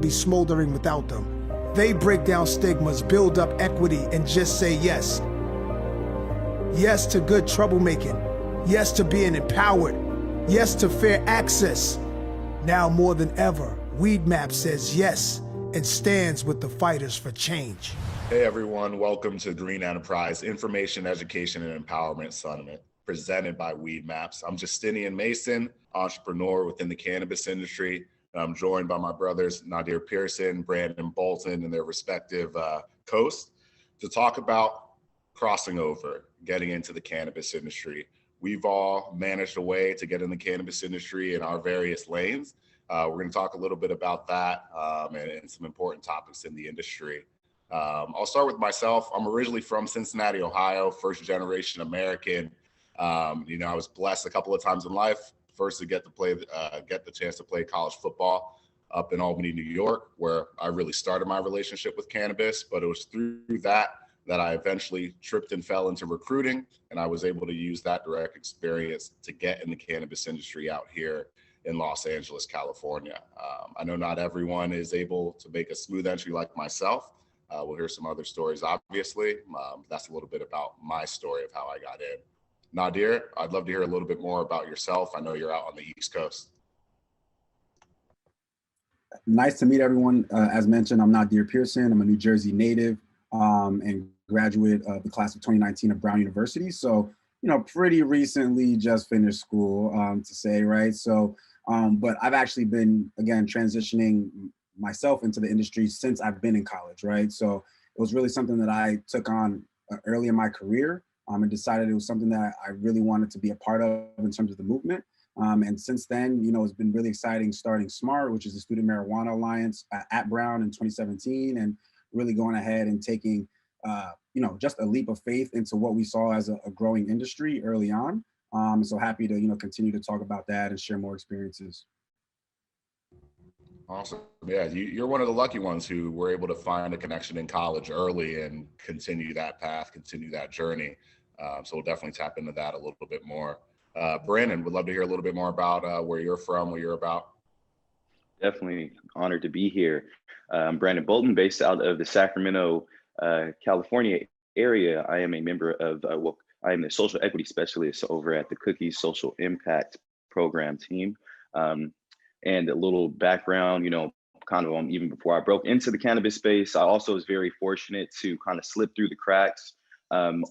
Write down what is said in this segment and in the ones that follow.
be smoldering without them. They break down stigmas, build up equity, and just say yes. Yes to good troublemaking. Yes to being empowered. Yes to fair access. Now more than ever, Weedmap says yes and stands with the fighters for change. Hey everyone, welcome to Green Enterprise Information, Education, and Empowerment Summit, presented by Weedmaps. I'm Justinian Mason, entrepreneur within the cannabis industry. I'm joined by my brothers Nadir Pearson, Brandon Bolton, and their respective coasts to talk about crossing over, getting into the cannabis industry. We've all managed a way to get in the cannabis industry in our various lanes. We're going to talk a little bit about that and some important topics in the industry. I'll start with myself. I'm originally from Cincinnati, Ohio, first generation American. I was blessed a couple of times in life. First to get the chance to play college football up in Albany, New York, where I really started my relationship with cannabis. But it was through that I eventually tripped and fell into recruiting, and I was able to use that direct experience to get in the cannabis industry out here in Los Angeles, California. I know not everyone is able to make a smooth entry like myself. We'll hear some other stories, obviously. That's a little bit about my story of how I got in. Nadir, I'd love to hear a little bit more about yourself. I know you're out on the East Coast. Nice to meet everyone. As mentioned, I'm Nadir Pearson. I'm a New Jersey native and graduate of the class of 2019 of Brown University. So, pretty recently just finished school to say, right? So, but I've actually been, again, transitioning myself into the industry since I've been in college, right? So it was really something that I took on early in my career and decided it was something that I really wanted to be a part of in terms of the movement. And since then, it's been really exciting starting SMART, which is the Student Marijuana Alliance at Brown in 2017, and really going ahead and taking, just a leap of faith into what we saw as a growing industry early on. So happy to, continue to talk about that and share more experiences. Awesome. Yeah, you're one of the lucky ones who were able to find a connection in college early and continue that path, continue that journey. So we'll definitely tap into that a little bit more. Brandon, would love to hear a little bit more about where you're from, what you're about. Definitely honored to be here. I'm Brandon Bolton, based out of the Sacramento, California area. I am a member of, I am the social equity specialist over at the Cookies Social Impact Program team. And a little background, kind of even before I broke into the cannabis space, I also was very fortunate to kind of slip through the cracks.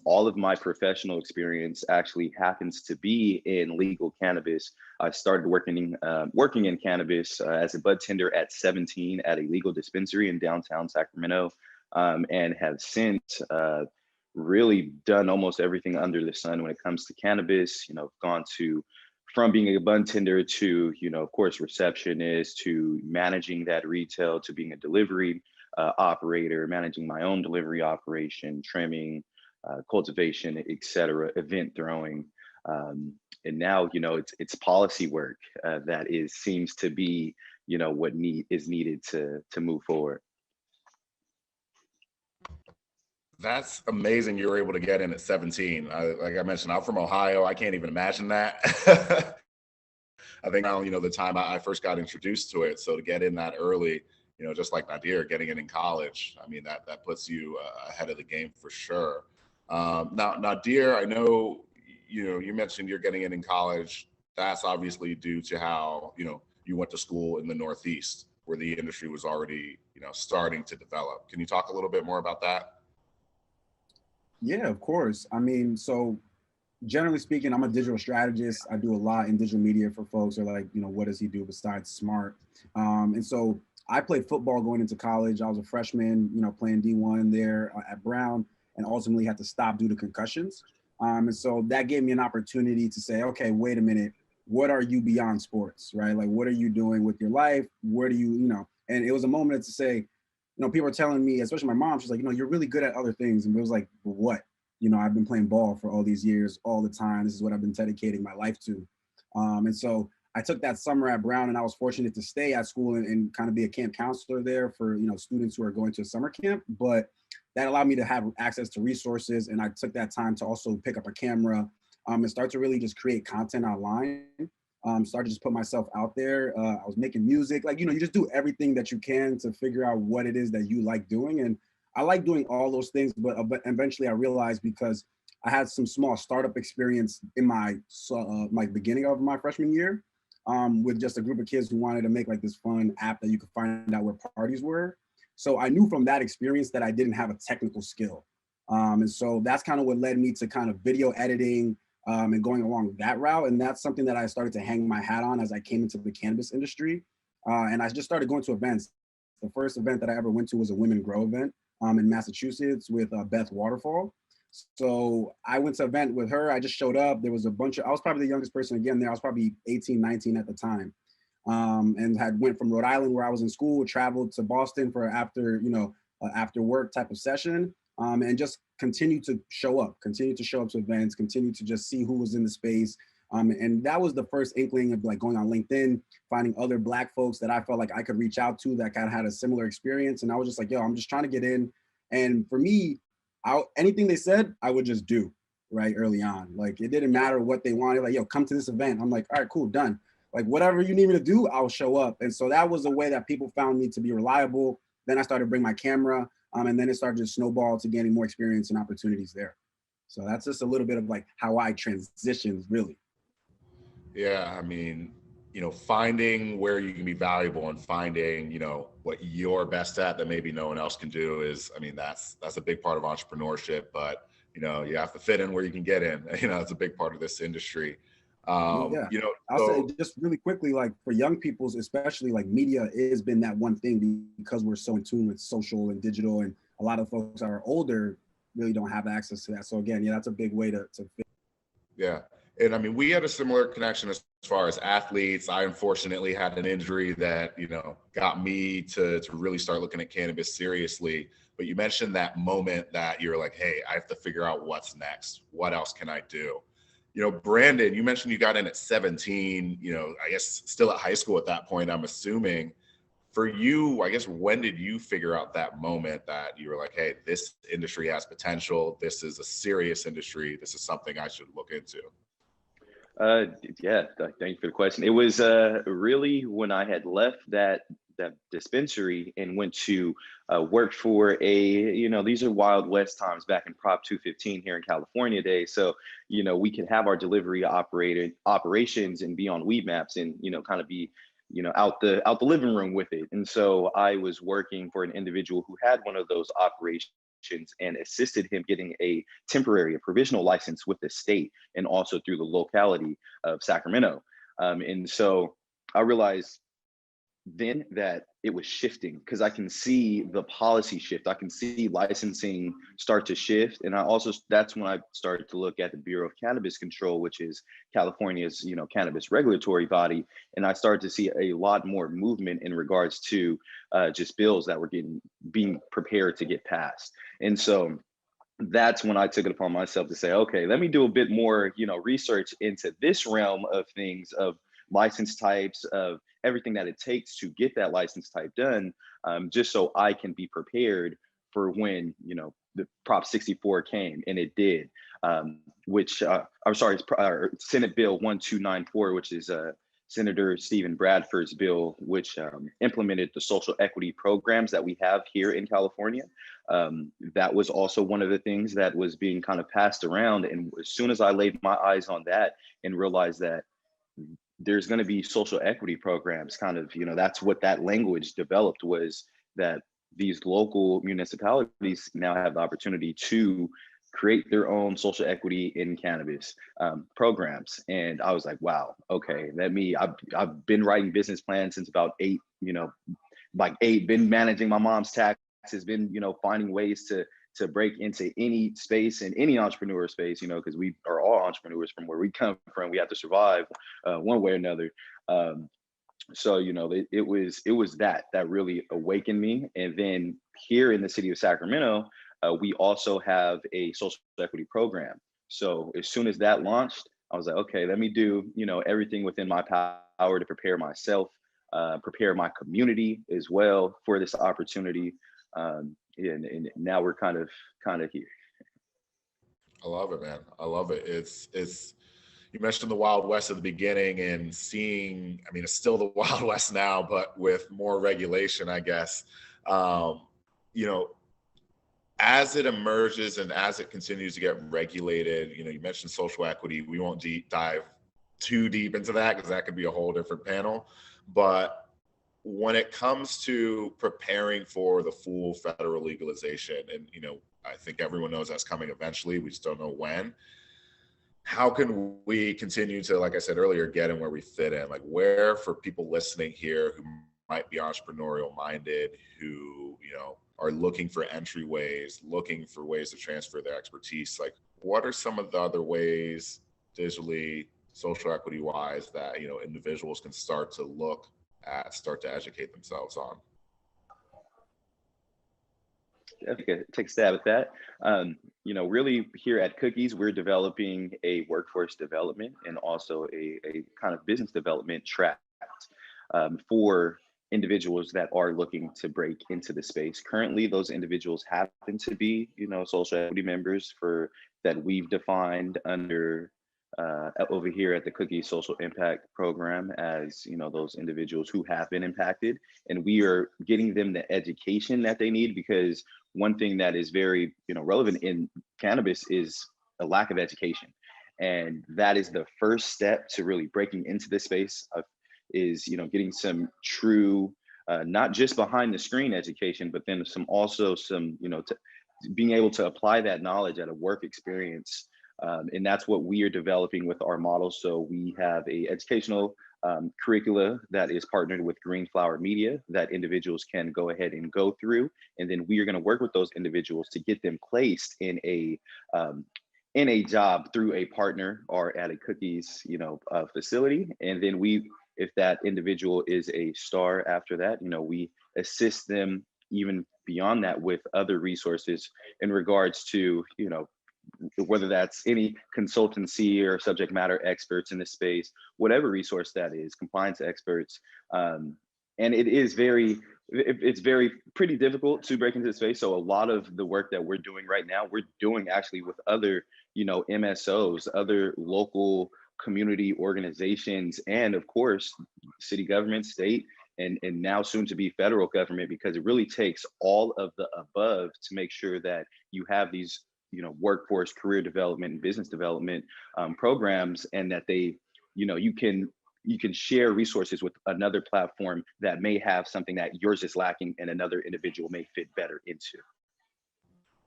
All of my professional experience actually happens to be in legal cannabis. I started working in cannabis as a bud tender at 17 at a legal dispensary in downtown Sacramento, and have since really done almost everything under the sun when it comes to cannabis. Gone from being a bud tender to, of course, receptionist, to managing that retail, to being a delivery operator, managing my own delivery operation, trimming, cultivation, et cetera, event throwing. And now, it's policy work that seems to be, what is needed to move forward. That's amazing you were able to get in at 17. Like I mentioned, I'm from Ohio. I can't even imagine that. I think now, the time I first got introduced to it. So to get in that early, just like Nadir, getting in college, I mean, that puts you ahead of the game for sure. Now, Nadir, I know, you mentioned you're getting in college. That's obviously due to how, you went to school in the Northeast where the industry was already, starting to develop. Can you talk a little bit more about that? Yeah, of course. I mean, so generally speaking, I'm a digital strategist. I do a lot in digital media for folks who are like, what does he do besides SMART? And so I played football going into college. I was a freshman, playing D1 there at Brown, and ultimately had to stop due to concussions. And so that gave me an opportunity to say, okay, wait a minute, what are you beyond sports, right? Like, what are you doing with your life? Where do you, and it was a moment to say, people are telling me, especially my mom, she's like, you're really good at other things. And it was like, what? I've been playing ball for all these years, all the time. This is what I've been dedicating my life to. And so I took that summer at Brown, and I was fortunate to stay at school and kind of be a camp counselor there for, students who are going to a summer camp. But that allowed me to have access to resources. And I took that time to also pick up a camera and start to really just create content online. Started to just put myself out there. I was making music, like, you just do everything that you can to figure out what it is that you like doing. And I like doing all those things, but eventually I realized, because I had some small startup experience in my beginning of my freshman year, with just a group of kids who wanted to make like this fun app that you could find out where parties were. So I knew from that experience that I didn't have a technical skill. And so that's kind of what led me to kind of video editing, and going along that route. And that's something that I started to hang my hat on as I came into the cannabis industry. And I just started going to events. The first event that I ever went to was a Women Grow event in Massachusetts with Beth Waterfall. So I went to an event with her. I just showed up. There was a bunch of, I was probably the youngest person again there. I was probably 18, 19 at the time. And had went from Rhode Island, where I was in school, traveled to Boston for after work type of session. And just continue to show up to events, continue to just see who was in the space. And that was the first inkling of like going on LinkedIn, finding other Black folks that I felt like I could reach out to that kind of had a similar experience. And I was just like, yo, I'm just trying to get in. And for me, anything they said, I would just do right early on. Like, it didn't matter what they wanted. Like, yo, come to this event. I'm like, all right, cool, done. Like, whatever you need me to do, I'll show up. And so that was a way that people found me to be reliable. Then I started to bring my camera. And then it started to snowball to gaining more experience and opportunities there. So that's just a little bit of like how I transitioned, really. Yeah, I mean, finding where you can be valuable and finding, what you're best at that maybe no one else can do is, I mean, that's a big part of entrepreneurship, but, you have to fit in where you can get in. It's a big part of this industry. Yeah. I'll say just really quickly, like for young people's, especially, like media has been that one thing, because we're so in tune with social and digital, and a lot of folks that are older really don't have access to that. So again, yeah, that's a big way to fit. Yeah. And I mean, we had a similar connection as far as athletes. I unfortunately had an injury that, got me to really start looking at cannabis seriously. But you mentioned that moment that you're like, hey, I have to figure out what's next. What else can I do? Brandon, you mentioned you got in at 17, I guess still at high school at that point, I'm assuming. For you, I guess, when did you figure out that moment that you were like, hey, this industry has potential. This is a serious industry. This is something I should look into? Yeah, thank you for the question. It was really when I had left that dispensary and went to work for these are Wild West times back in Prop 215 here in California days. So, we could have our delivery operations and be on weed maps and, kind of be, out the living room with it. And so I was working for an individual who had one of those operations and assisted him getting a provisional license with the state and also through the locality of Sacramento. And so I realized then that it was shifting, because I can see the policy shift. I can see licensing start to shift. And that's when I started to look at the Bureau of Cannabis Control, which is California's, cannabis regulatory body. And I started to see a lot more movement in regards to just bills that were being prepared to get passed. And so that's when I took it upon myself to say, okay, let me do a bit more, research into this realm of things, of license types, of everything that it takes to get that license type done, just so I can be prepared for when, the Prop 64 came, and it did, Senate Bill 1294, which is Senator Stephen Bradford's bill, which implemented the social equity programs that we have here in California. That was also one of the things that was being kind of passed around. And as soon as I laid my eyes on that and realized that there's going to be social equity programs, kind of, that's what that language developed, was that these local municipalities now have the opportunity to create their own social equity in cannabis programs. And I was like, wow, okay, I've been writing business plans since about 8, been managing my mom's taxes, been, finding ways to break into any space and any entrepreneur space, because we are all entrepreneurs from where we come from. We have to survive one way or another. So, it was that really awakened me. And then here in the city of Sacramento, we also have a social equity program. So as soon as that launched, I was like, okay, let me do, everything within my power to prepare myself, prepare my community as well for this opportunity. And now we're kind of here. I love it, man. I love it. It's you mentioned the Wild West at the beginning, and seeing, I mean, it's still the Wild West now, but with more regulation, I guess. You know, as it emerges and as it continues to get regulated, you know, you mentioned social equity. We won't dive too deep into that because that could be a whole different panel. But when it comes to preparing for the full federal legalization, and, you know, I think everyone knows that's coming eventually, we just don't know when. How can we continue to, like I said earlier, get in where we fit in? Like, where, for people listening here who might be entrepreneurial minded, who, you know, are looking for entryways, looking for ways to transfer their expertise, like, what are some of the other ways, digitally, social equity wise, that, you know, individuals can start to look at, start to educate themselves on? Take a stab at that. You know, really here at Cookies, we're developing a workforce development and also a kind of business development track for individuals that are looking to break into the space. Currently, those individuals happen to be, you know, social equity members that we've defined under over here at the Cookie Social Impact Program as, you know, those individuals who have been impacted, and we are getting them the education that they need, because one thing that is very, you know, relevant in cannabis is a lack of education, and that is the first step to really breaking into this space is, you know, getting some true, not just behind the screen education, but then some, you know, being able to apply that knowledge at a work experience. And that's what we are developing with our model. So we have a educational curricula that is partnered with Green Flower Media that individuals can go ahead and go through. And then we are going to work with those individuals to get them placed in a job through a partner or at a Cookies, you know, facility. And then if that individual is a star after that, you know, we assist them even beyond that with other resources in regards to, you know, whether that's any consultancy or subject matter experts in the space, whatever resource that is, compliance experts. And it's pretty difficult to break into the space. So a lot of the work that we're doing right now, we're doing actually with other, you know, MSOs, other local community organizations, and of course, city government, state, and now soon to be federal government, because it really takes all of the above to make sure that you have these, you know, workforce, career development, and business development programs, and that they, you know, you can share resources with another platform that may have something that yours is lacking and another individual may fit better into.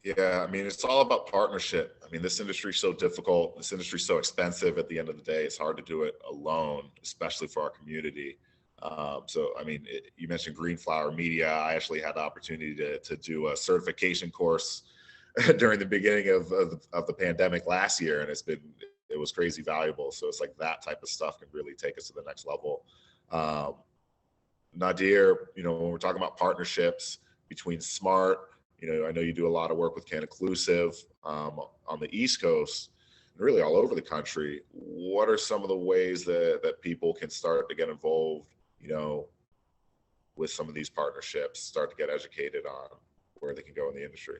Yeah, I mean, it's all about partnership. I mean, this industry is so difficult. This industry is so expensive. At the end of the day, it's hard to do it alone, especially for our community. So, I mean, you mentioned Green Flower Media. I actually had the opportunity to do a certification course during the beginning of the pandemic last year, and it was crazy valuable. So it's like that type of stuff can really take us to the next level. Nadir, you know, when we're talking about partnerships between Smart, you know, I know you do a lot of work with Cannaclusive on the East Coast and really all over the country. What are some of the ways that people can start to get involved, you know, with some of these partnerships, start to get educated on where they can go in the industry?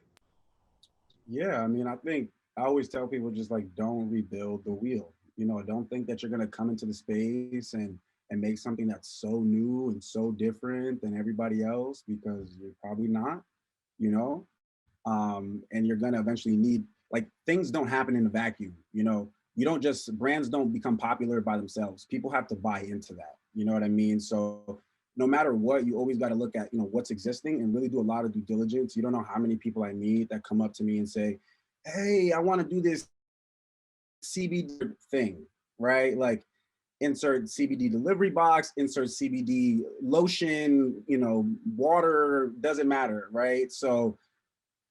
Yeah, I mean, I think I always tell people, just like, don't rebuild the wheel. You know, don't think that you're going to come into the space and make something that's so new and so different than everybody else, because you're probably not, you know. And you're going to eventually need, like, things don't happen in a vacuum. You know, brands don't become popular by themselves. People have to buy into that. You know what I mean? So no matter what, you always got to look at, you know, what's existing and really do a lot of due diligence. You don't know how many people I meet that come up to me and say, hey, I want to do this CBD thing, right? Like, insert CBD delivery box, insert CBD lotion, you know, water, doesn't matter, right? So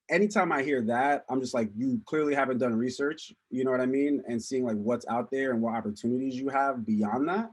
anytime I hear that, I'm just like, you clearly haven't done research, you know what I mean? And seeing like what's out there and what opportunities you have beyond that.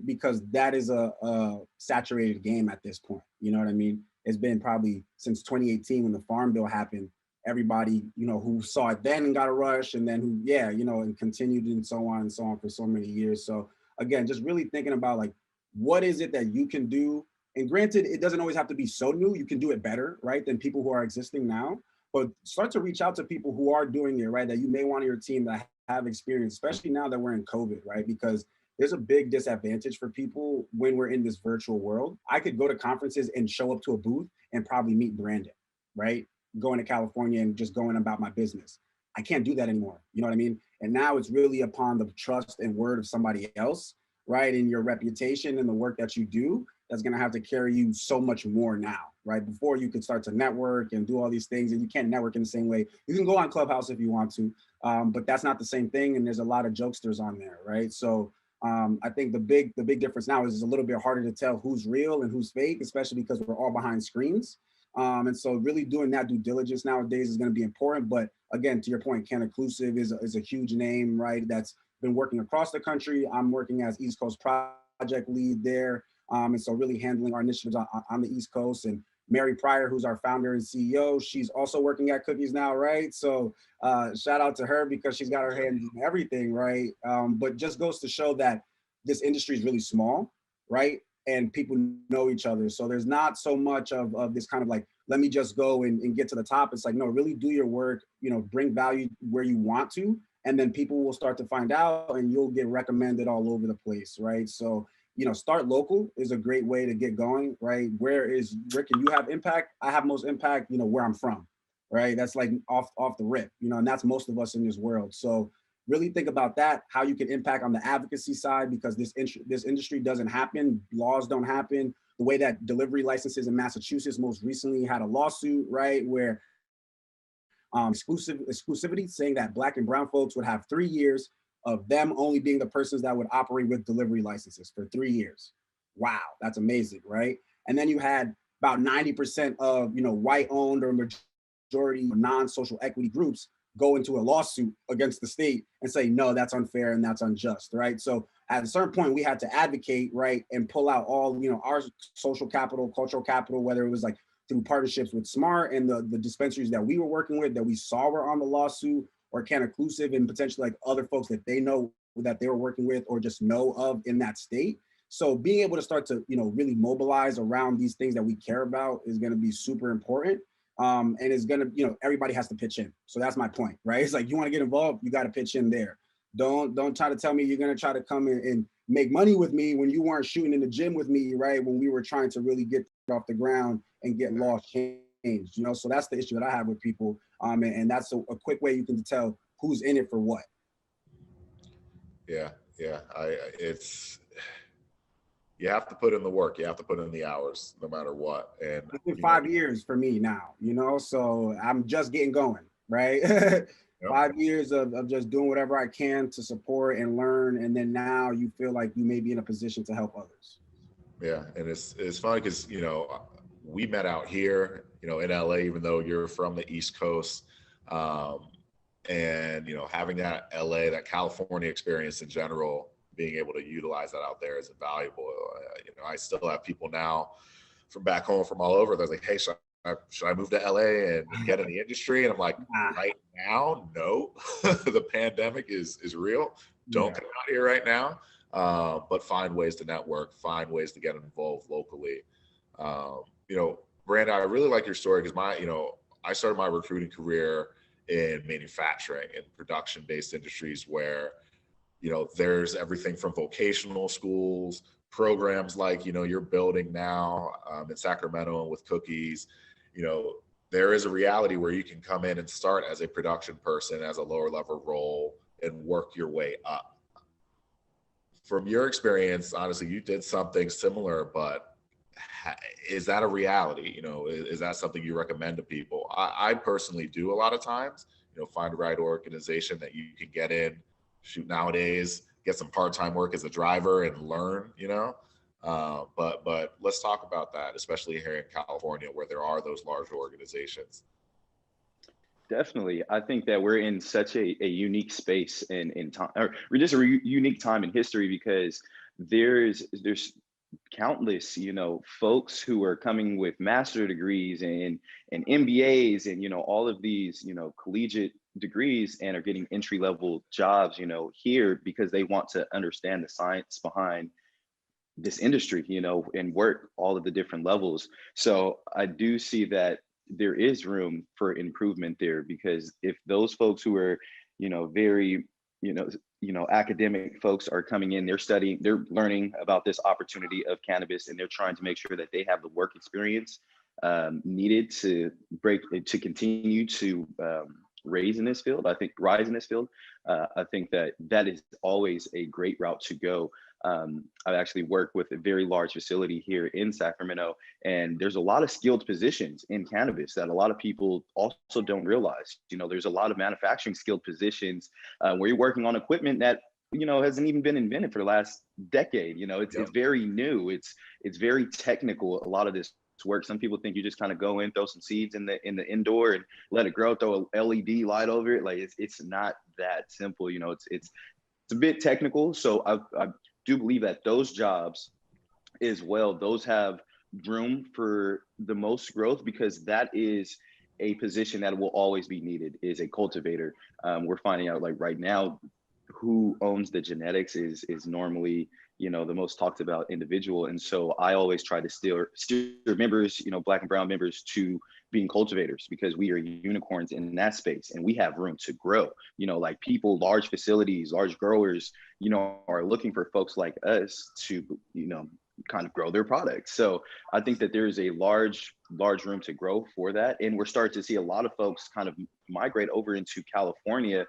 Because that is a saturated game at this point. You know what I mean? It's been probably since 2018 when the Farm Bill happened. Everybody, you know, who saw it then and got a rush, and then who, yeah, you know, and continued and so on for so many years. So again, just really thinking about like, what is it that you can do? And granted, it doesn't always have to be so new. You can do it better, right, than people who are existing now. But start to reach out to people who are doing it, right, that you may want on your team that have experience, especially now that we're in COVID, right? Because there's a big disadvantage for people when we're in this virtual world. I could go to conferences and show up to a booth and probably meet Brandon, right? Going to California and just going about my business. I can't do that anymore. You know what I mean? And now it's really upon the trust and word of somebody else, right? And your reputation and the work that you do that's going to have to carry you so much more now, right? Before you could start to network and do all these things, and you can't network in the same way. You can go on Clubhouse if you want to, but that's not the same thing. And there's a lot of jokesters on there, right? So I think the big difference now is it's a little bit harder to tell who's real and who's fake, especially because we're all behind screens. And so really doing that due diligence nowadays is going to be important. But again, to your point, Cannabis is a huge name, right? That's been working across the country. I'm working as East Coast project lead there. And so really handling our initiatives on the East Coast. And Mary Pryor, who's our founder and CEO, she's also working at Cookies now, right? So shout out to her because she's got her hands in everything, right? But just goes to show that this industry is really small, right? And people know each other. So there's not so much of this kind of like, let me just go and get to the top. It's like, no, really do your work, you know, bring value where you want to, and then people will start to find out and you'll get recommended all over the place, right? So, you know, start local is a great way to get going, right? Where can you have impact? I have most impact, you know, where I'm from, right? That's like off the rip, you know, and that's most of us in this world. So really think about that, how you can impact on the advocacy side, because this industry doesn't happen, laws don't happen. The way that delivery licenses in Massachusetts most recently had a lawsuit, right, where exclusivity, saying that Black and brown folks would have 3 years of them only being the persons that would operate with delivery licenses for 3 years. Wow, that's amazing, right? And then you had about 90% of, you know, white-owned or majority non-social equity groups go into a lawsuit against the state and say, no, that's unfair and that's unjust, right? So at a certain point, we had to advocate, right, and pull out all, you know, our social capital, cultural capital, whether it was like through partnerships with Smart and the dispensaries that we were working with that we saw were on the lawsuit, or Cannaclusive and potentially like other folks that they know that they were working with or just know of in that state. So being able to start to, you know, really mobilize around these things that we care about is going to be super important. And it's going to, you know, everybody has to pitch in. So that's my point, right? It's like, you want to get involved, you got to pitch in there. Don't try to tell me you're going to try to come in and make money with me when you weren't shooting in the gym with me, right? When we were trying to really get off the ground and get laws changed, you know? So that's the issue that I have with people. And that's a quick way you can tell who's in it for what. Yeah. You have to put in the work. You have to put in the hours, no matter what. And it's been 5 years for me now, you know, so I'm just getting going, right? Yep. 5 years of just doing whatever I can to support and learn. And then now you feel like you may be in a position to help others. Yeah. And it's funny because, you know, we met out here, you know, in LA, even though you're from the East Coast. And, you know, having that LA, that California experience in general, being able to utilize that out there is invaluable. You know, I still have people now from back home, from all over. They're like, hey, should I move to LA and get in the industry? And I'm like, right now, no. The pandemic is real. Don't come out here right now. But find ways to network, find ways to get involved locally. You know, Brandon, I really like your story because I started my recruiting career in manufacturing and production-based industries where, you know, there's everything from vocational schools, programs like, you know, you're building now in Sacramento with Cookies. You know, there is a reality where you can come in and start as a production person, as a lower level role, and work your way up. From your experience, honestly, you did something similar, but is that a reality? You know, is that something you recommend to people? I personally do a lot of times, you know, find the right organization that you can get in. Shoot, nowadays, get some part-time work as a driver and learn, you know. But let's talk about that, especially here in California, where there are those large organizations. Definitely. I think that we're in such a unique space in time, or just a unique time in history, because there's countless, you know, folks who are coming with master degrees and MBAs and, you know, all of these, you know, collegiate degrees, and are getting entry-level jobs, you know, here because they want to understand the science behind this industry, you know, and work all of the different levels. So I do see that there is room for improvement there, because if those folks who are, you know, very academic folks are coming in, they're studying, they're learning about this opportunity of cannabis, and they're trying to make sure that they have the work experience needed to continue to rise in this field. I think that is always a great route to go. I actually work with a very large facility here in Sacramento, and there's a lot of skilled positions in cannabis that a lot of people also don't realize. There's a lot of manufacturing skilled positions where you're working on equipment that hasn't even been invented for the last decade. It's very new. It's very technical. A lot of this work. Some people think you just kind of go in, throw some seeds in the indoor and let it grow, throw a LED light over it. Like it's not that simple. It's a bit technical. So I do believe that those jobs as well, those have room for the most growth, because that is a position that will always be needed, is a cultivator. We're finding out, like right now, who owns the genetics is normally the most talked about individual. And so I always try to steer members, Black and brown members, to being cultivators, because we are unicorns in that space and we have room to grow. Like people, large facilities, large growers, are looking for folks like us to, kind of grow their products. So I think that there's a large room to grow for that. And we're starting to see a lot of folks kind of migrate over into California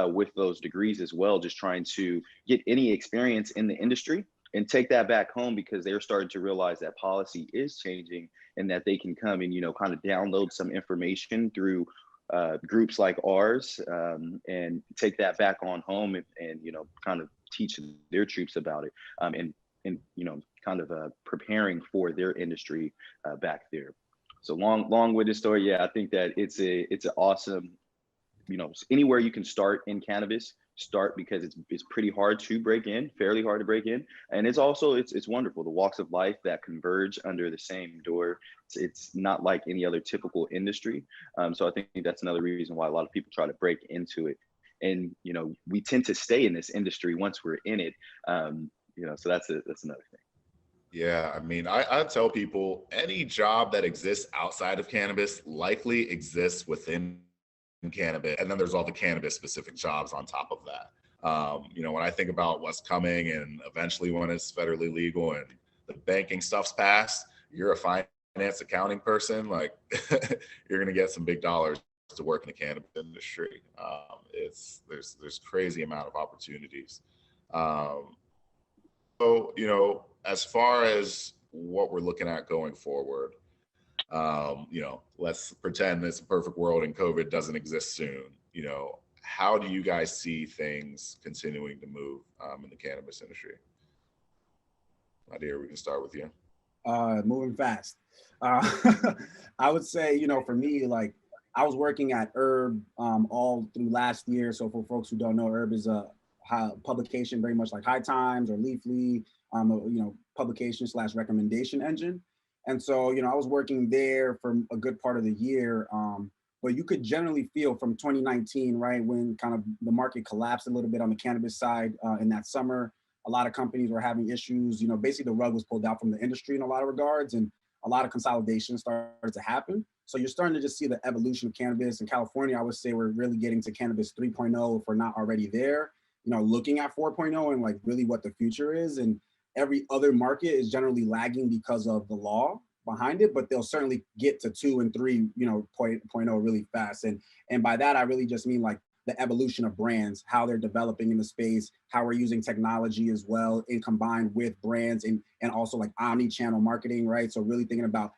with those degrees as well, just trying to get any experience in the industry and take that back home, because they're starting to realize that policy is changing and that they can come and, kind of download some information through groups like ours and take that back on home and kind of teach their troops about it and kind of preparing for their industry back there. So long-winded story. Yeah, I think that it's an awesome, anywhere you can start in cannabis, start, because it's pretty hard to break in, fairly hard to break in. And it's also, it's wonderful. The walks of life that converge under the same door. It's not like any other typical industry. So I think that's another reason why a lot of people try to break into it. And, we tend to stay in this industry once we're in it. So that's another thing. Yeah, I mean, I tell people any job that exists outside of cannabis likely exists within cannabis. And then there's all the cannabis specific jobs on top of that. When I think about what's coming and eventually when it's federally legal and the banking stuff's passed, you're a finance accounting person, like you're going to get some big dollars to work in the cannabis industry. There's crazy amount of opportunities. So, as far as what we're looking at going forward, let's pretend it's a perfect world and COVID doesn't exist soon. How do you guys see things continuing to move in the cannabis industry? Nadir, we can start with you. Moving fast. I would say, for me, like I was working at Herb all through last year. So for folks who don't know, Herb is a publication very much like High Times or Leafly, publication / recommendation engine. And so, I was working there for a good part of the year. But you could generally feel from 2019, right, when kind of the market collapsed a little bit on the cannabis side in that summer, a lot of companies were having issues. Basically the rug was pulled out from the industry in a lot of regards, and a lot of consolidation started to happen. So you're starting to just see the evolution of cannabis. In California, I would say we're really getting to cannabis 3.0 if we're not already there, looking at 4.0 and like really what the future is. And every other market is generally lagging because of the law behind it, but they'll certainly get to 2 and 3, 0.0 really fast. And by that, I really just mean like the evolution of brands, how they're developing in the space, how we're using technology as well, and combined with brands and also like omni-channel marketing, right? So really thinking about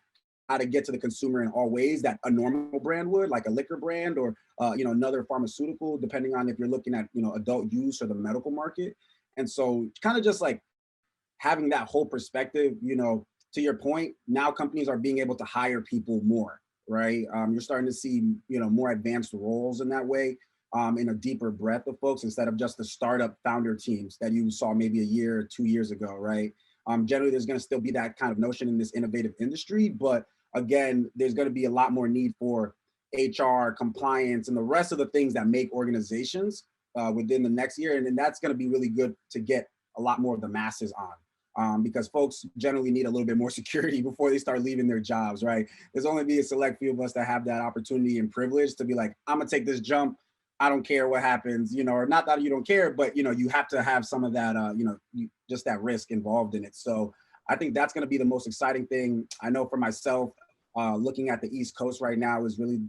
how to get to the consumer in all ways that a normal brand would, like a liquor brand or another pharmaceutical, depending on if you're looking at adult use or the medical market. And so kind of just like having that whole perspective, to your point, now companies are being able to hire people more, right? You're starting to see, more advanced roles in that way, in a deeper breadth of folks instead of just the startup founder teams that you saw maybe a year or 2 years ago, right? Generally, there's going to still be that kind of notion in this innovative industry, but again, there's going to be a lot more need for HR, compliance, and the rest of the things that make organizations within the next year. And then that's going to be really good to get a lot more of the masses on. Because folks generally need a little bit more security before they start leaving their jobs, right? There's only be a select few of us that have that opportunity and privilege to be like, I'm gonna take this jump. I don't care what happens, or not that you don't care, but you have to have some of that, just that risk involved in it. So I think that's going to be the most exciting thing. I know for myself, looking at the East Coast right now is really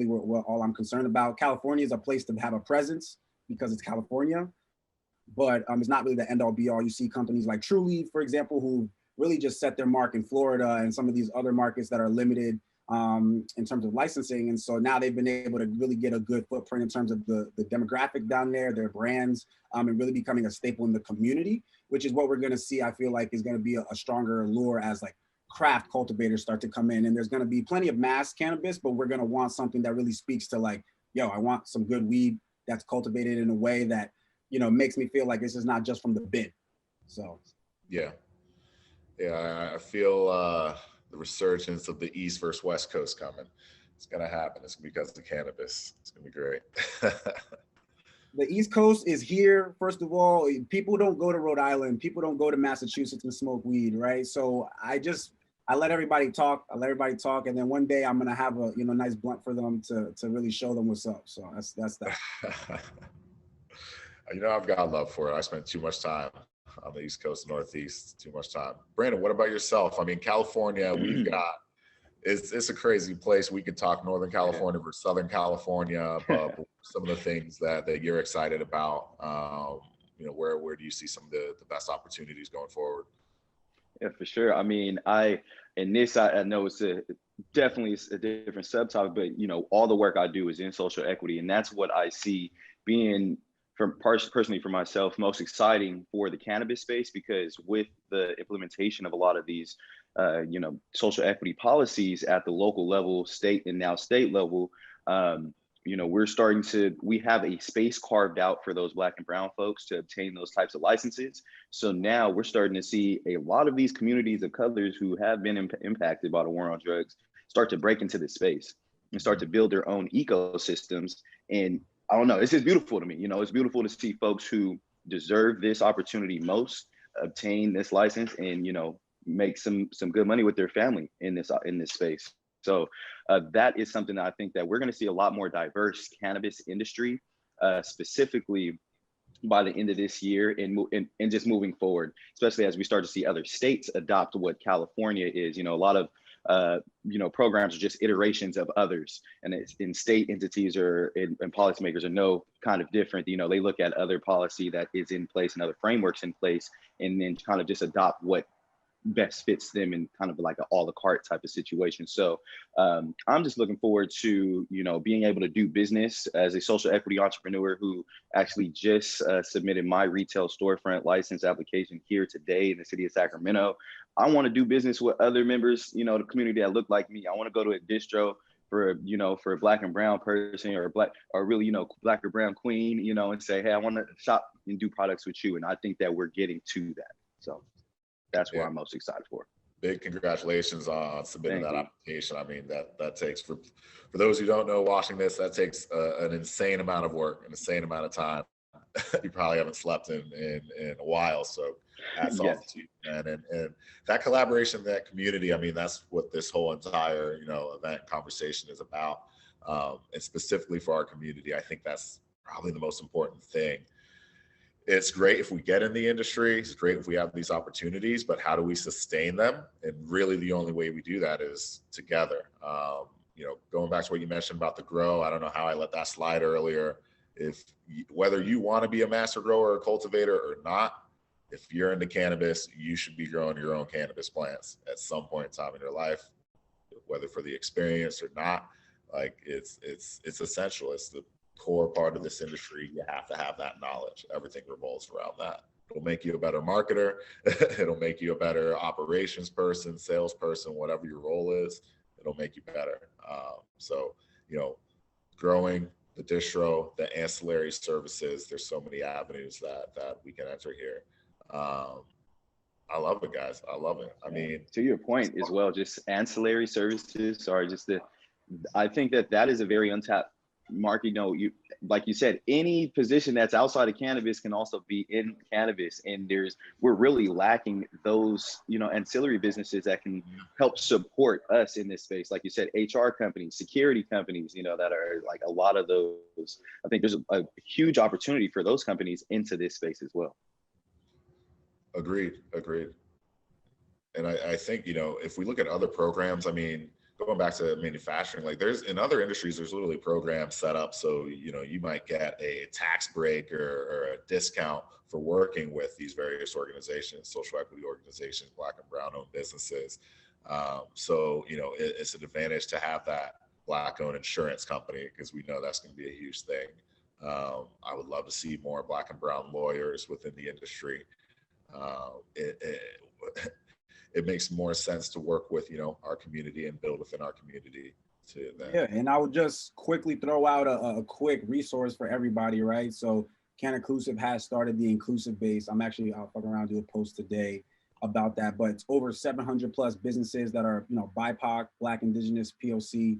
what all I'm concerned about. California is a place to have a presence because it's California, but it's not really the end all be all. You see companies like Truly, for example, who really just set their mark in Florida and some of these other markets that are limited in terms of licensing. And so now they've been able to really get a good footprint in terms of the demographic down there, their brands, and really becoming a staple in the community, which is what we're going to see. I feel like is going to be a stronger allure as like craft cultivators start to come in. And there's going to be plenty of mass cannabis, but we're going to want something that really speaks to like, yo, I want some good weed that's cultivated in a way that, makes me feel like this is not just from the bin. So. Yeah, I feel the resurgence of the East versus West Coast coming. It's going to happen. It's going to be because of cannabis. It's going to be great. The East Coast is here. First of all, people don't go to Rhode Island. People don't go to Massachusetts and smoke weed, right? So I let everybody talk. And then one day I'm going to have a, nice blunt for them to really show them what's up. So that's that. I've got love for it. I spent too much time on the East Coast, Northeast, too much time. Brandon, what about yourself? I mean, California, we've got, it's a crazy place. We could talk Northern California versus Southern California, but some of the things that you're excited about, where do you see some of the best opportunities going forward? Yeah, for sure. I mean, I know it's definitely a different subtopic, but all the work I do is in social equity, and that's what I see being personally for myself most exciting for the cannabis space, because with the implementation of a lot of these social equity policies at the local level, state, and now state level, we have a space carved out for those Black and brown folks to obtain those types of licenses. So now we're starting to see a lot of these communities of colors who have been impacted by the war on drugs start to break into this space and start to build their own ecosystems. And I don't know, it's just beautiful to me. It's beautiful to see folks who deserve this opportunity most obtain this license and, make some good money with their family in this space. So that is something that I think that we're going to see a lot more diverse cannabis industry, specifically by the end of this year and just moving forward, especially as we start to see other states adopt what California is. A lot of programs are just iterations of others, and in state entities and policymakers are no kind of different. They look at other policy that is in place and other frameworks in place, and then kind of just adopt what best fits them in kind of like an a la carte type of situation. So I'm just looking forward to, being able to do business as a social equity entrepreneur who actually just submitted my retail storefront license application here today in the city of Sacramento. I want to do business with other members, the community that look like me. I want to go to a distro for a Black and brown person or Black or brown queen, and say, hey, I want to shop and do products with you. And I think that we're getting to that. So that's what I'm most excited for. Big congratulations on submitting that application. I mean, that takes, for those who don't know watching this, that takes an insane amount of work, an insane amount of time. You probably haven't slept in a while. So hats off to you, man. And that collaboration, that community, I mean, that's what this whole entire, event conversation is about. And specifically for our community, I think that's probably the most important thing. It's great if we get in the industry. It's great if we have these opportunities, but how do we sustain them? And really the only way we do that is together. Going back to what you mentioned about the grow, I don't know how I let that slide earlier. Whether you want to be a master grower or cultivator or not, if you're into cannabis, you should be growing your own cannabis plants at some point in time in your life, whether for the experience or not. Like it's essential. It's the core part of this industry. You have to have that knowledge. Everything revolves around that. It'll make you a better marketer. It'll make you a better operations person, salesperson, whatever your role is. It'll make you better. Growing the distro, the ancillary services. There's so many avenues that we can enter here. I love it, guys. I love it. I mean, to your point as well, just ancillary services. I think that is a very untapped market. like you said, any position that's outside of cannabis can also be in cannabis. And we're really lacking those, ancillary businesses that can help support us in this space. Like you said, HR companies, security companies, that are like a lot of those. I think there's a huge opportunity for those companies into this space as well. Agreed. And I think, if we look at other programs, I mean, going back to manufacturing, like in other industries, there's literally programs set up. So, you might get a tax break or a discount for working with these various organizations, social equity organizations, Black and brown owned businesses. So, it's an advantage to have that Black owned insurance company, because we know that's going to be a huge thing. I would love to see more Black and brown lawyers within the industry. It makes more sense to work with, our community and build within our community to then. Yeah, and I would just quickly throw out a quick resource for everybody, right? So CanInclusive has started the inclusive base. I'll fuck around, do a post today about that, but it's over 700 plus businesses that are, BIPOC, Black, Indigenous, POC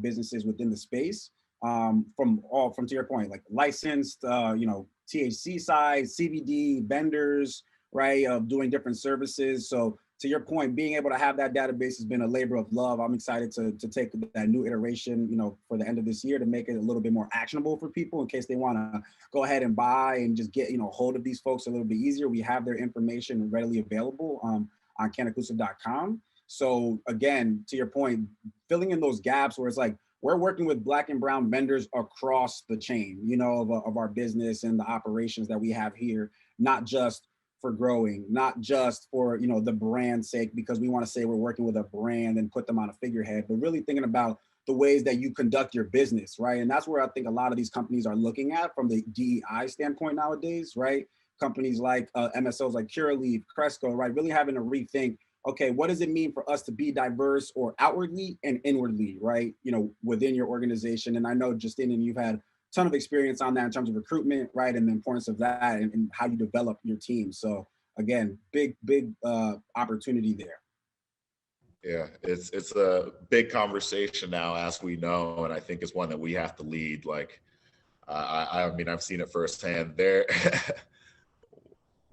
businesses within the space. From to your point, like licensed, THC side, CBD vendors, right? Doing different services. So to your point, being able to have that database has been a labor of love. I'm excited to take that new iteration, for the end of this year, to make it a little bit more actionable for people in case they want to go ahead and buy and just get, hold of these folks a little bit easier. We have their information readily available on caninclusive.com. So again, to your point, filling in those gaps where it's like, we're working with Black and brown vendors across the chain, of our business and the operations that we have here, not just for growing, not just for, the brand's sake, because we want to say we're working with a brand and put them on a figurehead, but really thinking about the ways that you conduct your business, right? And that's where I think a lot of these companies are looking at from the DEI standpoint nowadays, right? Companies like MSOs like Curaleaf, Cresco, right? Really having to rethink, okay, what does it mean for us to be diverse or outwardly and inwardly, right? Within your organization. And I know, Justinian, you've had ton of experience on that in terms of recruitment, right? And the importance of that and how you develop your team. So again, big opportunity there. Yeah, it's a big conversation now, as we know, and I think it's one that we have to lead. Like, I mean, I've seen it firsthand. There,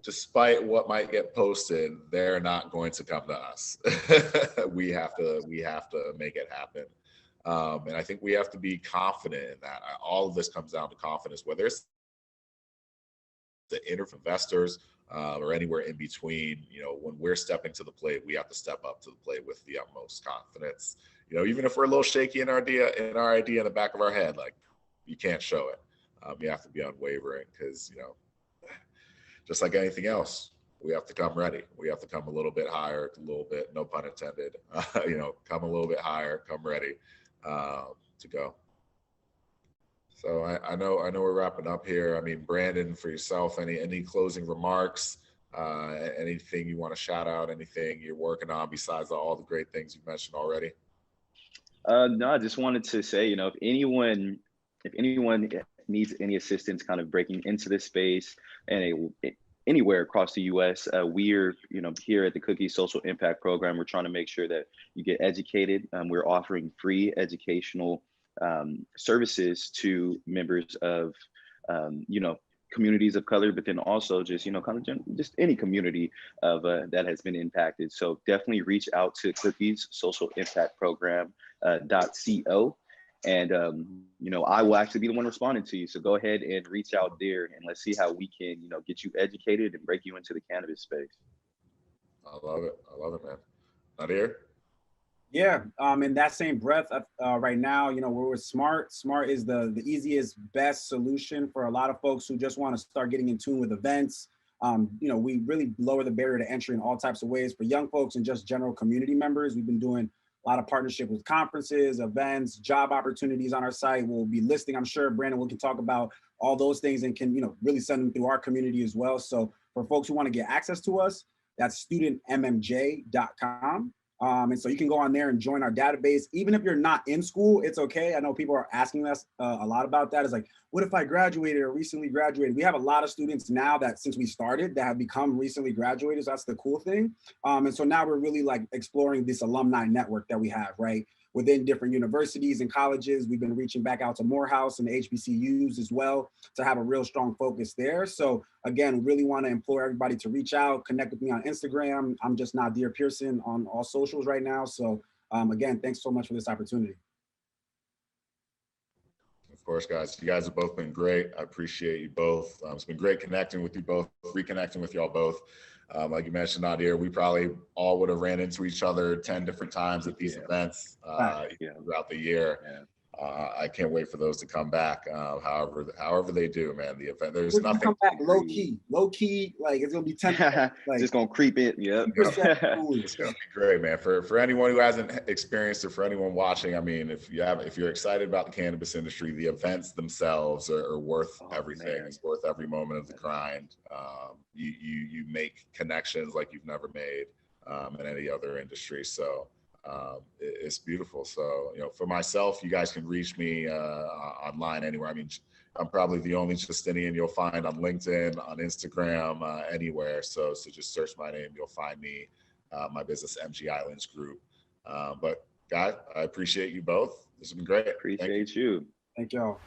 despite what might get posted, they're not going to come to us. we have to make it happen. And I think we have to be confident in that. All of this comes down to confidence, whether it's the investors or anywhere in between. When we're stepping to the plate, we have to step up to the plate with the utmost confidence. Even if we're a little shaky in our idea in the back of our head, like, you can't show it. You have to be unwavering, because just like anything else, we have to come ready. We have to come a little bit higher, no pun intended. Come a little bit higher, come ready. To go. So I know we're wrapping up here. I mean, Brandon, for yourself, any closing remarks, anything you want to shout out, anything you're working on besides all the great things you've mentioned already? No, I just wanted to say, if anyone needs any assistance kind of breaking into this space and anywhere across the US, we're, here at the Cookie Social Impact Program, we're trying to make sure that you get educated. We're offering free educational services to members of, communities of color, but then also just, just any community of that has been impacted. So definitely reach out to Cookies Social Impact Program .co. And, I will actually be the one responding to you. So go ahead and reach out there, and let's see how we can, get you educated and break you into the cannabis space. I love it, man. Nadir? Yeah, in that same breath, right now, we're with Smart. Smart is the easiest, best solution for a lot of folks who just want to start getting in tune with events. We really lower the barrier to entry in all types of ways for young folks and just general community members. We've been doing a lot of partnership with conferences, events, job opportunities on our site. We'll be listing, I'm sure, Brandon, we can talk about all those things and can, really send them through our community as well. So for folks who want to get access to us, that's studentmmj.com. And so you can go on there and join our database. Even if you're not in school, it's okay. I know people are asking us a lot about that. It's like, what if I graduated or recently graduated? We have a lot of students now that since we started that have become recently graduated. So that's the cool thing. And so now we're really like exploring this alumni network that we have, right? within different universities and colleges. We've been reaching back out to Morehouse and the HBCUs as well to have a real strong focus there. So again, really want to implore everybody to reach out, connect with me on Instagram. I'm just Nadir Pearson on all socials right now. So again, thanks so much for this opportunity. Of course, guys, you guys have both been great. I appreciate you both. It's been great connecting with you both, reconnecting with y'all both. Like you mentioned, Nadir, we probably all would have ran into each other 10 different times at these events throughout the year. Yeah. I can't wait for those to come back. However they do, man. The event, there's We're nothing. come back low key. Like it's gonna be 10. Like, just gonna creep in. Yep. It's gonna be great, man. For anyone who hasn't experienced it, for anyone watching, I mean, if you're excited about the cannabis industry, the events themselves are worth everything. Man. It's worth every moment of the grind. You make connections like you've never made in any other industry. So. It's beautiful. So, for myself, you guys can reach me online anywhere. I mean, I'm probably the only Justinian you'll find on LinkedIn, on Instagram, anywhere. So just search my name. You'll find me, my business, MG Islands Group. But guys, I appreciate you both. This has been great. Appreciate you. Thank y'all.